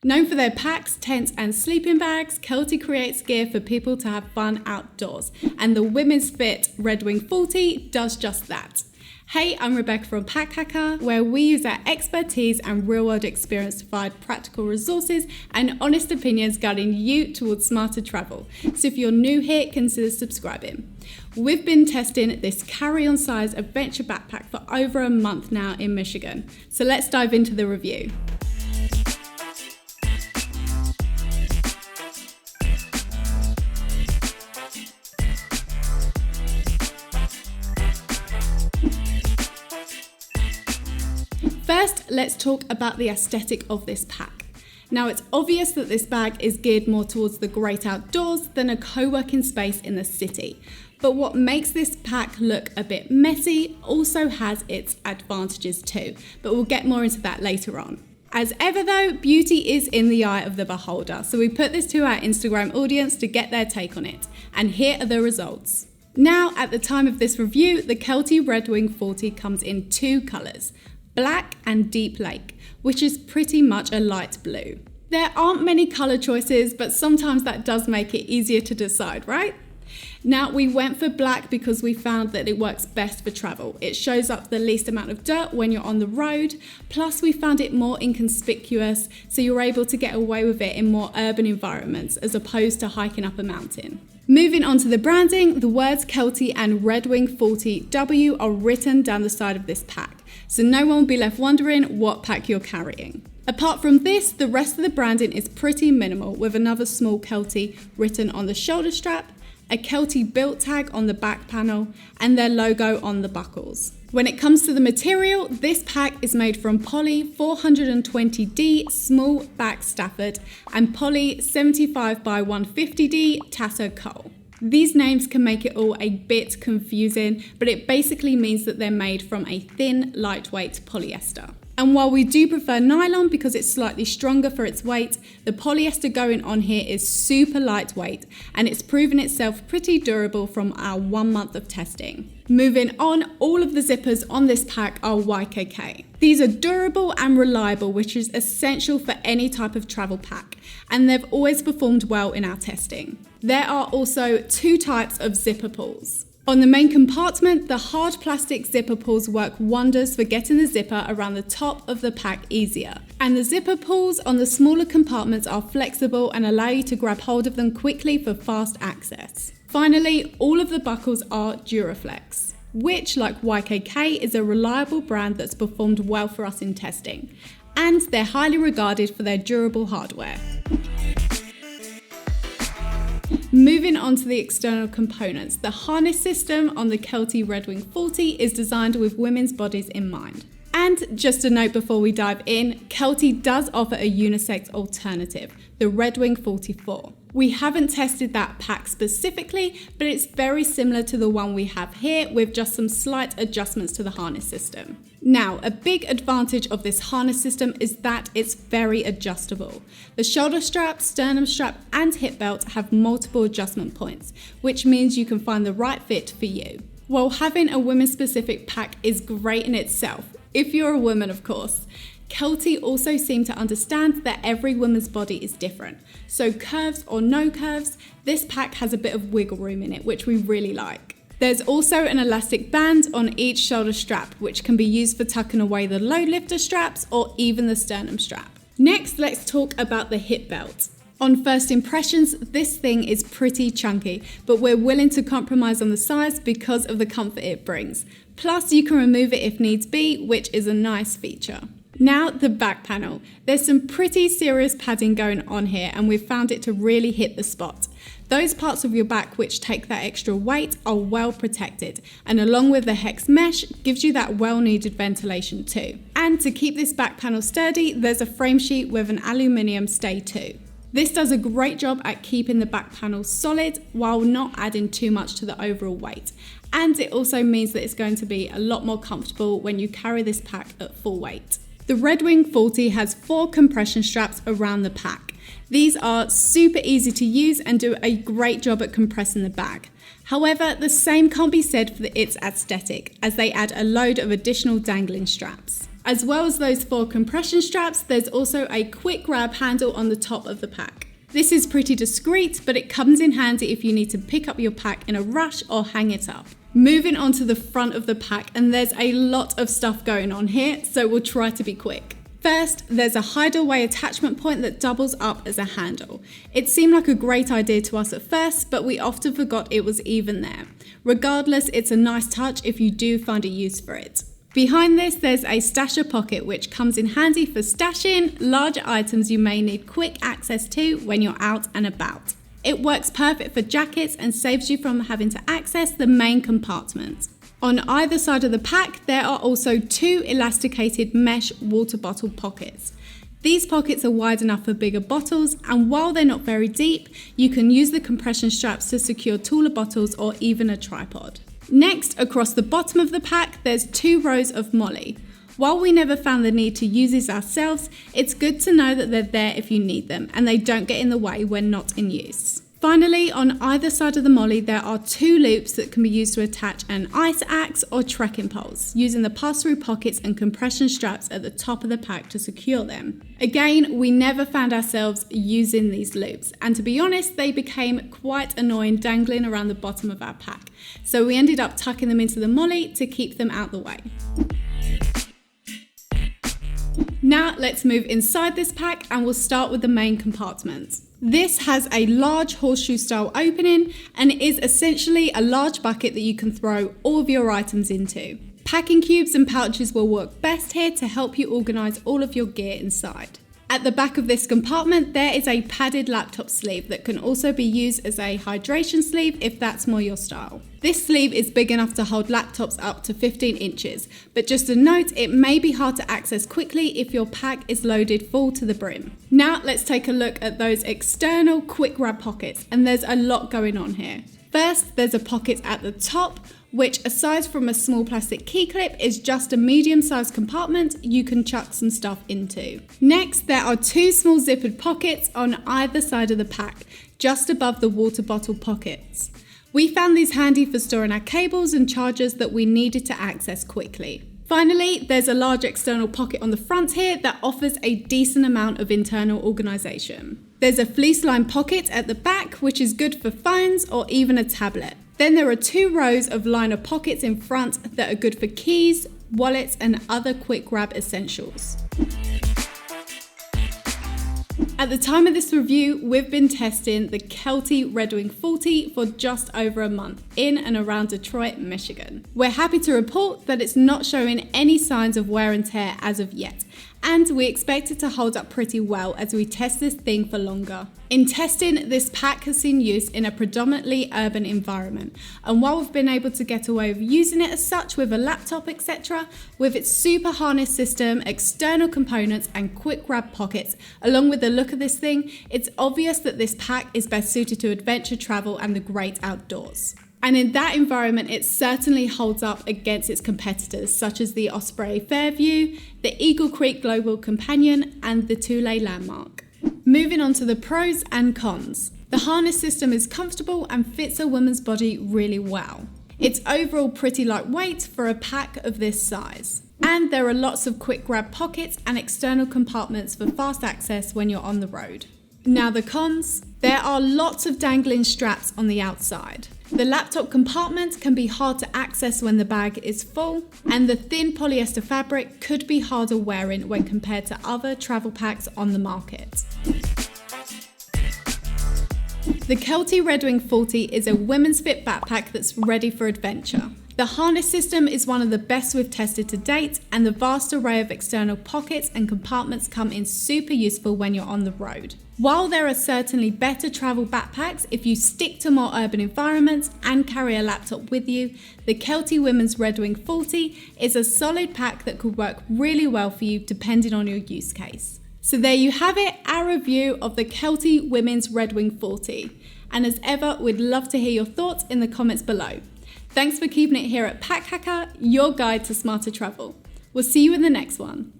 Known for their packs, tents and sleeping bags, Kelty creates gear for people to have fun outdoors, and the women's fit Redwing 40 does just that. Hey, I'm Rebecca from Pack Hacker, where we use our expertise and real-world experience to provide practical resources and honest opinions guiding you towards smarter travel. So if you're new here, consider subscribing. We've been testing this carry-on size adventure backpack for over a month now in Michigan. So let's dive into the review. First, let's talk about the aesthetic of this pack. Now, it's obvious that this bag is geared more towards the great outdoors than a co-working space in the city. But what makes this pack look a bit messy also has its advantages too, but we'll get more into that later on. As ever though, beauty is in the eye of the beholder, so we put this to our Instagram audience to get their take on it, and here are the results. Now, at the time of this review, the Kelty Redwing 40 comes in two colours, black and deep lake, which is pretty much a light blue. There aren't many colour choices, but sometimes that does make it easier to decide, right? Now, we went for black because we found that it works best for travel. It shows up the least amount of dirt when you're on the road, plus we found it more inconspicuous, so you're able to get away with it in more urban environments as opposed to hiking up a mountain. Moving on to the branding, the words Kelty and Redwing 40W are written down the side of this pack, so no one will be left wondering what pack you're carrying. Apart from this, the rest of the branding is pretty minimal, with another small Kelty written on the shoulder strap, a Kelty built tag on the back panel, and their logo on the buckles. When it comes to the material, this pack is made from poly 420D small back Stafford and poly 75 by 150D Tasso Coal. These names can make it all a bit confusing, but it basically means that they're made from a thin, lightweight polyester. And while we do prefer nylon because it's slightly stronger for its weight, the polyester going on here is super lightweight and it's proven itself pretty durable from our 1 month of testing. Moving on, all of the zippers on this pack are YKK. These are durable and reliable, which is essential for any type of travel pack, and they've always performed well in our testing. There are also two types of zipper pulls. On the main compartment, the hard plastic zipper pulls work wonders for getting the zipper around the top of the pack easier. And the zipper pulls on the smaller compartments are flexible and allow you to grab hold of them quickly for fast access. Finally, all of the buckles are Duraflex, which, like YKK, is a reliable brand that's performed well for us in testing. And they're highly regarded for their durable hardware. Moving on to the external components, the harness system on the Kelty Redwing 40 is designed with women's bodies in mind. And just a note before we dive in, Kelty does offer a unisex alternative, the Redwing 44. We haven't tested that pack specifically, but it's very similar to the one we have here with just some slight adjustments to the harness system. Now, a big advantage of this harness system is that it's very adjustable. The shoulder strap, sternum strap, and hip belt have multiple adjustment points, which means you can find the right fit for you. While having a women-specific pack is great in itself, if you're a woman of course, Kelty also seem to understand that every woman's body is different. So curves or no curves, this pack has a bit of wiggle room in it, which we really like. There's also an elastic band on each shoulder strap, which can be used for tucking away the load lifter straps or even the sternum strap. Next, let's talk about the hip belt. On first impressions, this thing is pretty chunky, but we're willing to compromise on the size because of the comfort it brings. Plus, you can remove it if needs be, which is a nice feature. Now, the back panel. There's some pretty serious padding going on here, and we've found it to really hit the spot. Those parts of your back which take that extra weight are well protected, and along with the hex mesh, gives you that well-needed ventilation too. And to keep this back panel sturdy, there's a frame sheet with an aluminium stay too. This does a great job at keeping the back panel solid while not adding too much to the overall weight. And it also means that it's going to be a lot more comfortable when you carry this pack at full weight. The Redwing 40 has 4 compression straps around the pack. These are super easy to use and do a great job at compressing the bag. However, the same can't be said for its aesthetic, as they add a load of additional dangling straps. As well as those 4 compression straps, there's also a quick grab handle on the top of the pack. This is pretty discreet, but it comes in handy if you need to pick up your pack in a rush or hang it up. Moving on to the front of the pack, and there's a lot of stuff going on here, so we'll try to be quick. First, there's a hideaway attachment point that doubles up as a handle. It seemed like a great idea to us at first, but we often forgot it was even there. Regardless, it's a nice touch if you do find a use for it. Behind this, there's a stasher pocket which comes in handy for stashing larger items you may need quick access to when you're out and about. It works perfect for jackets and saves you from having to access the main compartment. On either side of the pack, there are also 2 elasticated mesh water bottle pockets. These pockets are wide enough for bigger bottles, and while they're not very deep, you can use the compression straps to secure taller bottles or even a tripod. Next, across the bottom of the pack, there's 2 rows of molly. While we never found the need to use these ourselves, it's good to know that they're there if you need them, and they don't get in the way when not in use. Finally, on either side of the molly, there are 2 loops that can be used to attach an ice axe or trekking poles, using the pass-through pockets and compression straps at the top of the pack to secure them. Again, we never found ourselves using these loops, and to be honest, they became quite annoying dangling around the bottom of our pack, so we ended up tucking them into the molly to keep them out the way. Now let's move inside this pack, and we'll start with the main compartment. This has a large horseshoe style opening and is essentially a large bucket that you can throw all of your items into. Packing cubes and pouches will work best here to help you organise all of your gear inside. At the back of this compartment, there is a padded laptop sleeve that can also be used as a hydration sleeve if that's more your style. This sleeve is big enough to hold laptops up to 15 inches, but just a note, it may be hard to access quickly if your pack is loaded full to the brim. Now let's take a look at those external quick grab pockets, and there's a lot going on here. First, there's a pocket at the top, which aside from a small plastic key clip is just a medium-sized compartment you can chuck some stuff into. Next, there are 2 small zippered pockets on either side of the pack, just above the water bottle pockets. We found these handy for storing our cables and chargers that we needed to access quickly. Finally, there's a large external pocket on the front here that offers a decent amount of internal organisation. There's a fleece-lined pocket at the back, which is good for phones or even a tablet. Then there are 2 rows of liner pockets in front that are good for keys, wallets, and other quick grab essentials. At the time of this review, we've been testing the Kelty Redwing 40 for just over a month in and around Detroit, Michigan. We're happy to report that it's not showing any signs of wear and tear as of yet, and we expect it to hold up pretty well as we test this thing for longer. In testing, this pack has seen use in a predominantly urban environment, and while we've been able to get away with using it as such with a laptop, etc., with its super harness system, external components, and quick grab pockets, along with the look of this thing, it's obvious that this pack is best suited to adventure travel and the great outdoors. And in that environment, it certainly holds up against its competitors, such as the Osprey Fairview, the Eagle Creek Global Companion, and the Thule Landmark. Moving on to the pros and cons. The harness system is comfortable and fits a woman's body really well. It's overall pretty lightweight for a pack of this size. And there are lots of quick grab pockets and external compartments for fast access when you're on the road. Now the cons. There are lots of dangling straps on the outside. The laptop compartment can be hard to access when the bag is full, and the thin polyester fabric could be harder wearing when compared to other travel packs on the market. The Kelty Redwing 40 is a women's fit backpack that's ready for adventure. The harness system is one of the best we've tested to date, and the vast array of external pockets and compartments come in super useful when you're on the road. While there are certainly better travel backpacks if you stick to more urban environments and carry a laptop with you, the Kelty Women's Redwing 40 is a solid pack that could work really well for you depending on your use case. So there you have it, our review of the Kelty Women's Redwing 40. And as ever, we'd love to hear your thoughts in the comments below. Thanks for keeping it here at Pack Hacker, your guide to smarter travel. We'll see you in the next one.